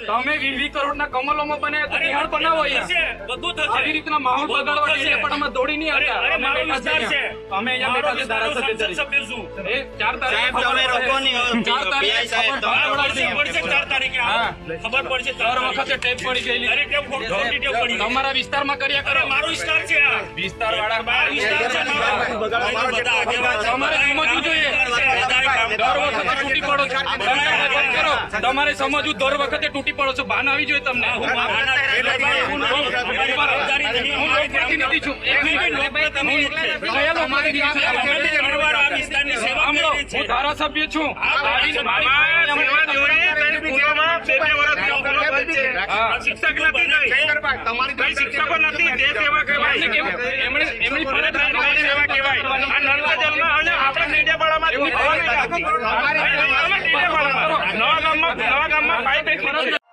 તમે 20 કરોડના કમલોમાં બનાવ્યા તો નિહાળ બનાવો આવી રીતના માહોલ બગાડવા એટલે પણ અમે દોડી નહીં આવ્યા. અમે બેઠા છે અમે અહીંયા બેઠા છે ધારાસભ્ય તરીકે. એ 4 તારીખે ખબર પડશે. દર વખતે ટેપ પડી ગયેલી તમારા વિસ્તારમાં કર્યા કરો. મારો વિસ્તાર છે વિસ્તાર વાળા તમારે સમજવું જોઈએ. દર વખતે તૂટી પડો છો તમારે સમજવું. દર વખતે તૂટી પડો છો. ભાન આવી જોઈએ તમને. હું લોકપ્રતિનિધિ છું. હું ધારાસભ્ય છું. શિક્ષક નથી શિક્ષકો નથી તે સેવા કહેવાય. એમની ફરજ સેવા કહેવાય. આ નર્મદા જલમાં આપણે મીડિયાવાળામાં નવા ગામમાં પાઇપ